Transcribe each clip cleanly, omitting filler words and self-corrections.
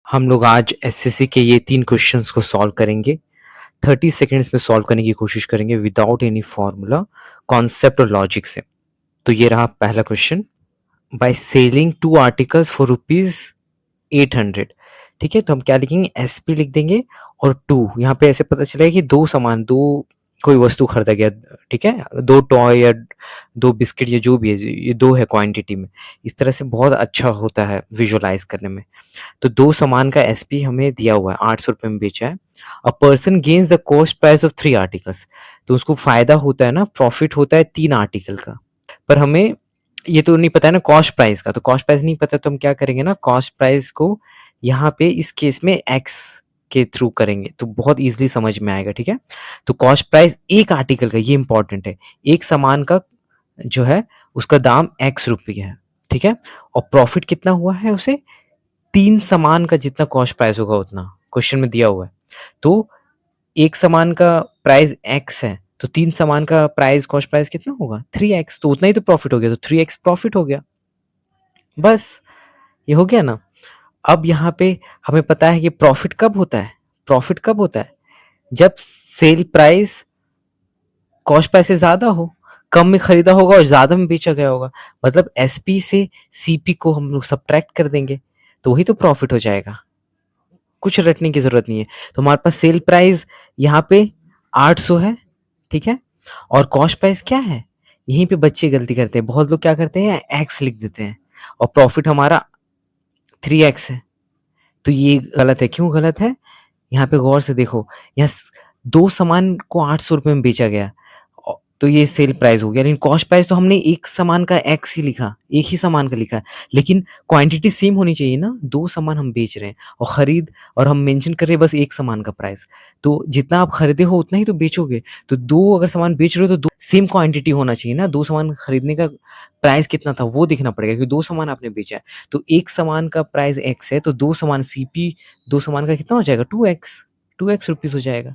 हम लोग आज एसएससी के ये 3 क्वेश्चंस को सॉल्व करेंगे। 30 सेकंड्स में सॉल्व करने की कोशिश करेंगे विदाउट एनी फॉर्मूला, कॉन्सेप्ट और लॉजिक से। तो ये रहा पहला question. By selling 2 articles for rupees 800, ठीक है। तो हम क्या लिखेंगे, एसपी लिख देंगे और 2 यहाँ पे ऐसे पता चलेगा कि दो सामान, दो कोई वस्तु खरीदा गया, ठीक है। 2 टॉय या 2 बिस्किट या जो भी है, ये 2 है क्वांटिटी में। इस तरह से बहुत अच्छा होता है विजुअलाइज करने में। तो 2 सामान का एसपी हमें दिया हुआ है, 800 रुपये में बेचा है। A person gains the cost price of 3 articles, तो उसको फायदा होता है ना, प्रॉफिट होता है 3 आर्टिकल का। पर हमें ये तो नहीं पता है ना कॉस्ट प्राइस का, तो कॉस्ट प्राइस नहीं पता तो हम क्या करेंगे ना, कॉस्ट प्राइस को यहाँ पे इस केस में एक्स के थ्रू करेंगे तो बहुत इजीली समझ में आएगा, ठीक है। तो कॉस्ट प्राइस एक आर्टिकल का, ये इंपॉर्टेंट है, एक सामान का जो है उसका दाम एक्स रुपये है, ठीक है। और प्रॉफिट कितना हुआ है उसे, 3 सामान का जितना कॉस्ट प्राइस होगा उतना क्वेश्चन में दिया हुआ है। तो एक सामान का प्राइस एक्स है, तो 3 सामान का प्राइस कॉस्ट प्राइस कितना होगा 3x, तो उतना ही तो प्रॉफिट हो गया, तो 3x प्रॉफिट हो गया। बस ये हो गया ना। अब यहाँ पे हमें पता है कि प्रॉफिट कब होता है, प्रॉफिट कब होता है, जब सेल प्राइस कॉस्ट प्राइस से ज्यादा हो, कम में खरीदा होगा और ज्यादा में बेचा गया होगा। मतलब एसपी से सीपी को हम लोग सब्ट्रैक्ट कर देंगे तो वही तो प्रॉफिट हो जाएगा, कुछ रटने की जरूरत नहीं है। तो हमारे पास सेल प्राइस यहाँ पे 800 है, ठीक है। और कॉस्ट प्राइस क्या है, यहीं पे बच्चे गलती करते हैं, बहुत लोग क्या करते हैं एक्स लिख देते हैं और प्रॉफिट हमारा 3x है। तो ये गलत है। क्यों गलत है, यहाँ पे गौर से देखो, यहाँ 2 सामान को 800 रुपये में बेचा गया, तो ये सेल प्राइस हो गया। लेकिन कॉस्ट प्राइस तो हमने एक सामान का एक्स ही लिखा, एक ही सामान का लिखा है, लेकिन क्वांटिटी सेम होनी चाहिए ना, 2 सामान हम बेच रहे हैं और खरीद, और हम मेंशन कर रहे हैं बस एक सामान का प्राइस। तो जितना आप खरीदे हो उतना ही तो बेचोगे। तो 2 अगर सामान बेच रहे हो तो 2 सेम क्वांटिटी होना चाहिए ना, 2 सामान खरीदने का प्राइस कितना था वो देखना पड़ेगा, क्योंकि 2 सामान आपने बेचा है। तो एक सामान का प्राइस एक्स है, तो 2 सामान सीपी, 2 सामान का कितना हो जाएगा 2x, 2x रुपीज हो जाएगा,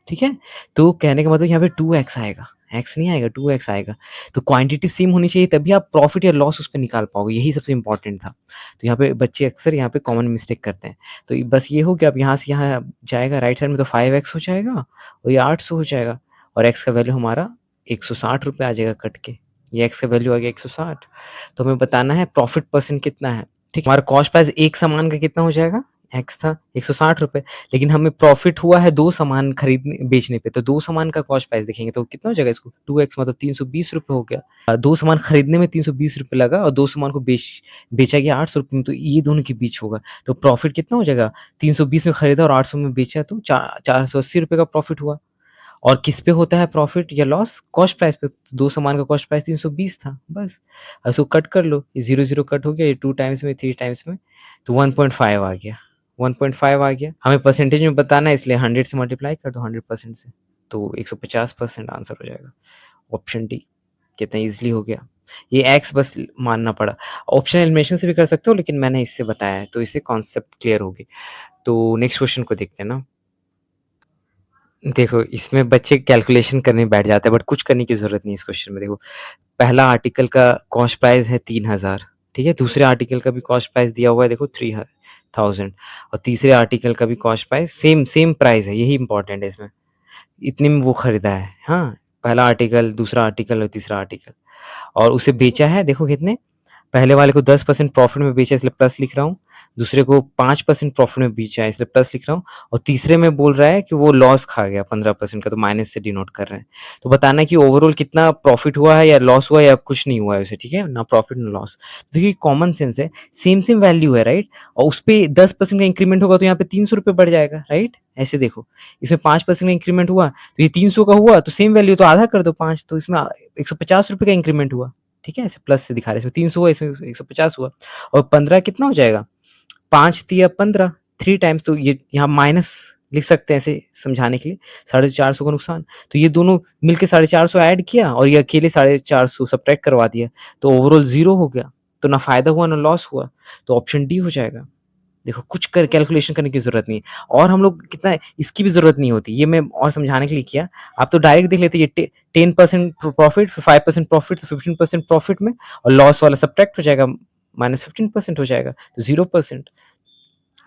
ठीक है। तो कहने का मतलब यहाँ पे 2x आएगा, एक्स नहीं आएगा, 2x आएगा। तो क्वांटिटी सेम होनी चाहिए, तभी आप प्रॉफिट या लॉस उस पर निकाल पाओगे, यही सबसे इंपॉर्टेंट था। तो यहाँ पे बच्चे अक्सर यहाँ पे कॉमन मिस्टेक करते हैं। तो बस ये हो गया, अब यहाँ से यहाँ जाएगा राइट साइड में तो 5x हो जाएगा और ये 800 हो जाएगा, और x का वैल्यू हमारा 160 रुपये आ जाएगा कट के। ये x का वैल्यू आ गया 160। तो हमें बताना है प्रॉफिट परसेंट कितना है, ठीक है। हमारा कॉस्ट प्राइस एक सामान का कितना हो जाएगा, एक्स था 160 रुपये, लेकिन हमें प्रॉफिट हुआ है 2 सामान खरीदने बेचने पे, तो 2 सामान का कॉस्ट प्राइस देखेंगे तो कितना हो जाएगा इसको, 2x मतलब 320 रुपये हो गया। 2 सामान खरीदने में 320 रुपये लगा और 2 सामान को बेचा गया 800 रुपये में, तो ये दोनों के बीच होगा। तो प्रॉफिट कितना हो जाएगा, 320 में खरीदा और 800 में बेचा, तो 480 रुपये का प्रॉफिट हुआ। और किस पे होता है प्रॉफिट या लॉस, कॉस्ट प्राइस पे। 2 सामान का कॉस्ट प्राइस 320 था, बस इसको कट कर लो, ये 0 0 कट हो गया, ये 2 टाइम्स में 3 टाइम्स में, तो 1.5 आ गया, 1.5 आ गया। हमें परसेंटेज में बताना है, इसलिए 100 से मल्टीप्लाई कर दो 100% से, तो 150% आंसर हो जाएगा। ऑप्शन डी कितना इजीली हो गया। ये एक्स बस मानना पड़ा। ऑप्शन एलिमिनेशन से भी कर सकते हो, लेकिन मैंने इससे बताया है तो इससे कॉन्सेप्ट क्लियर होगी। तो नेक्स्ट क्वेश्चन को देखते हैं ना। देखो इसमें बच्चे कैलकुलेशन करने बैठ जाते हैं, बट कुछ करने की जरूरत नहीं इस क्वेश्चन में। देखो पहला आर्टिकल का कॉस्ट प्राइस है 3000, ठीक है। दूसरे आर्टिकल का भी कॉस्ट प्राइस दिया हुआ है, देखो 3000, और तीसरे आर्टिकल का भी cost price same same price है, यही इंपॉर्टेंट है इसमें, इतने में वो खरीदा है। हाँ, पहला आर्टिकल, दूसरा आर्टिकल और तीसरा आर्टिकल, और उसे बेचा है देखो कितने, पहले वाले को 10% प्रॉफिट में बेचा इसलिए प्लस लिख रहा हूँ, दूसरे को 5% प्रॉफिट में बेचा है इसलिए प्लस लिख रहा हूँ, और तीसरे में बोल रहा है कि वो लॉस खा गया 15% का, तो माइनस से डिनोट कर रहे हैं। तो बताना है कि ओवरऑल कितना प्रॉफिट हुआ है या लॉस हुआ है या कुछ नहीं हुआ है उसे, ठीक है ना, प्रॉफिट ना लॉस। देखिए कॉमन सेंस है, सेम सेम वैल्यू है राइट, और उस पर 10% का इंक्रीमेंट होगा तो यहाँ पे 300 रुपये बढ़ जाएगा राइट। ऐसे देखो इसमें 5% का इंक्रीमेंट हुआ तो ये 300 का हुआ, तो सेम वैल्यू तो आधा कर दो 5, तो इसमें 150 रुपये का इंक्रीमेंट हुआ, ठीक है। ऐसे प्लस से दिखा रहे हैं, इसमें 300 हुआ, इसमें 150 हुआ, और 15 कितना हो जाएगा, 5 तिया 15, 3 टाइम्स, तो ये यहाँ माइनस लिख सकते हैं ऐसे समझाने के लिए, 450 का नुकसान। तो ये दोनों मिलके 450 ऐड किया और ये अकेले 450 सब्ट्रैक्ट करवा दिया, तो ओवरऑल 0 हो गया, तो ना फायदा हुआ ना लॉस हुआ, तो ऑप्शन डी हो जाएगा। देखो कुछ कैलकुलेशन करने की जरूरत नहीं है, और हम लोग कितना इसकी भी जरूरत नहीं होती, ये मैं और समझाने के लिए किया। आप तो डायरेक्ट देख लेते, ये 10% प्रॉफिट, 5% प्रॉफिट, तो 15% प्रॉफिट में, और लॉस वाला सब्ट्रैक्ट हो जाएगा, -15% हो जाएगा, तो 0%।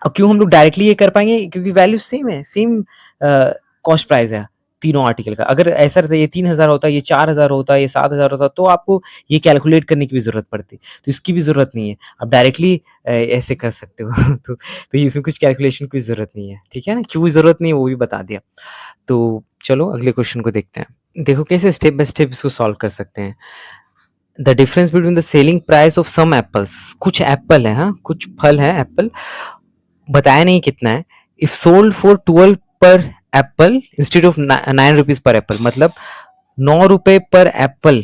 और क्यों हम लोग डायरेक्टली ये कर पाएंगे, क्योंकि वैल्यू सेम है, सेम कॉस्ट प्राइस है तीनों आर्टिकल का। अगर ऐसा रहता ये 3000 होता, ये 4000 होता, ये 7000 होता, तो आपको ये कैलकुलेट करने की भी जरूरत पड़ती, तो इसकी भी जरूरत नहीं है, आप डायरेक्टली ऐसे कर सकते हो तो इसमें कुछ कैलकुलेशन की जरूरत नहीं है, ठीक है ना, क्यों जरूरत नहीं है वो भी बता दिया। तो चलो अगले क्वेश्चन को देखते हैं, देखो कैसे स्टेप बाय स्टेप इसको सॉल्व कर सकते हैं। The difference between the selling price of some apples, कुछ एप्पल है, हाँ कुछ फल है एप्पल, बताया नहीं कितना है, इफ सोल्ड फॉर 12 पर Apple instead of 9 rupees per Apple, मतलब 9 रुपए पर एप्पल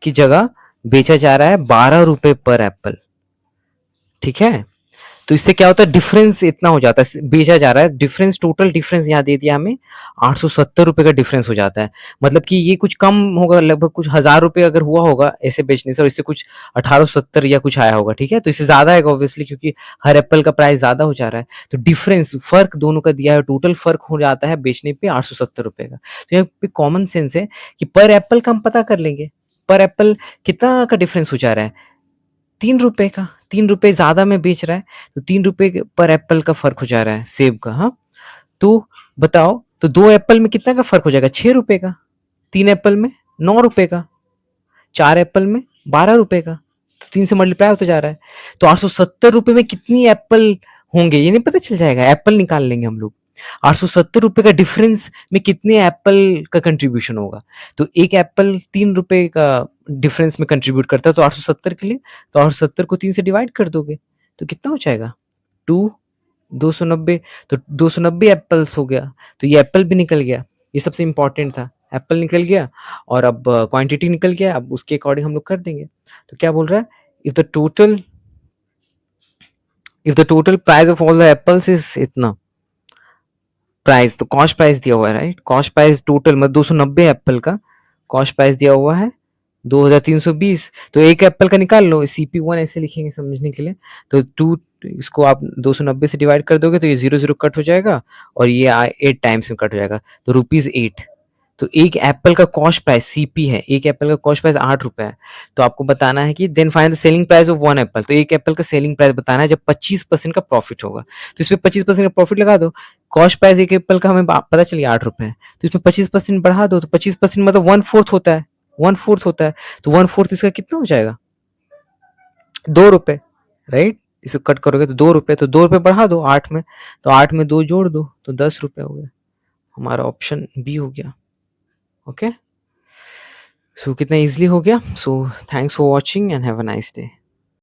की जगह बेचा जा रहा है 12 रुपए पर एप्पल, ठीक है। तो इससे क्या होता है, डिफरेंस इतना हो जाता है, बेचा जा रहा है, डिफरेंस, टोटल डिफरेंस यहाँ दे दिया हमें 870 रुपए का डिफरेंस हो जाता है, मतलब कि ये कुछ कम होगा, लगभग कुछ 1000 रुपए अगर हुआ होगा ऐसे बेचने से, और इससे कुछ 1870 या कुछ आया होगा, ठीक है। तो इससे ज्यादा आएगा ऑब्वियसली, क्योंकि हर एप्पल का प्राइस ज्यादा हो जा रहा है, तो डिफरेंस, फर्क दोनों का दिया है, टोटल फर्क हो जाता है बेचने पे 870 रुपए का। तो यहाँ पे कॉमन सेंस है कि पर एप्पल का हम पता कर लेंगे, पर एप्पल कितना का डिफरेंस हो जा रहा है, 3 रुपए का, 3 रुपए ज्यादा में बेच रहा है, तो 3 रुपए पर एप्पल का फर्क हो जा रहा है सेब का, हाँ। तो बताओ, तो 2 एप्पल में कितना का फर्क हो जाएगा, 6 रुपए का, 3 एप्पल में 9 रुपए का, 4 एप्पल में 12 रुपए का, तो 3 से मल्टीप्लाई होता जा रहा है, तो 870 रुपए में कितनी एप्पल होंगे ये नहीं पता चल जाएगा, एप्पल निकाल लेंगे हम लोग, 870 रुपए का डिफरेंस में कितने एप्पल का कंट्रीब्यूशन होगा, तो एक एप्पल 3 रुपए का डिफरेंस में कंट्रीब्यूट करता है, तो 870 के लिए, तो 870 को 3 से डिवाइड कर दोगे तो कितना हो जाएगा, 2, 290, तो 290 एप्पल्स हो गया, तो ये एप्पल भी निकल गया, ये सबसे इंपॉर्टेंट था, एप्पल निकल गया, और अब क्वांटिटी निकल गया, अब उसके अकॉर्डिंग हम लोग कर देंगे। तो क्या बोल रहा है, if the total price of all the apples is इतना प्राइस, तो कॉस्ट प्राइस दिया हुआ है, राइट, कॉस्ट प्राइस टोटल मतलब 290 एप्पल का कॉस्ट प्राइस दिया हुआ है 2320, तो एक एप्पल का निकाल लो, CP1 ऐसे लिखेंगे समझने के लिए, तो 2, इसको आप 290 से डिवाइड कर दोगे तो ये 0 0 कट हो जाएगा, और ये 8 टाइम्स में कट हो जाएगा, तो ₹8। तो एक एप्पल का कॉस्ट प्राइस CP है, एक एप्पल का कॉस्ट प्राइस 8 रुपए है, तो आपको बताना है कि then find the selling price of 1 apple, तो एक एप्पल का सेलिंग प्राइस बताना है जब 25% का प्रॉफिट होगा, तो इसमें 25% का प्रॉफिट लगा दो, कॉस्ट प्राइस एक एप्पल का हमें पता चलिए 8 रुपए है, तो इसमें 25% बढ़ा दो, तो 25% मतलब 1/4 होता है, 1/4 होता है, तो 1/4 इसका कितना हो जाएगा, 2 रुपए, राइट, इसे कट करोगे तो 2 रुपए, तो 2 रुपए बढ़ा दो 8 में, तो 8 में 2 जोड़ दो तो 10 रुपए हो गए, हमारा ऑप्शन बी हो गया। ओके, सो कितना इजीली हो गया। So thanks for watching and have a nice day.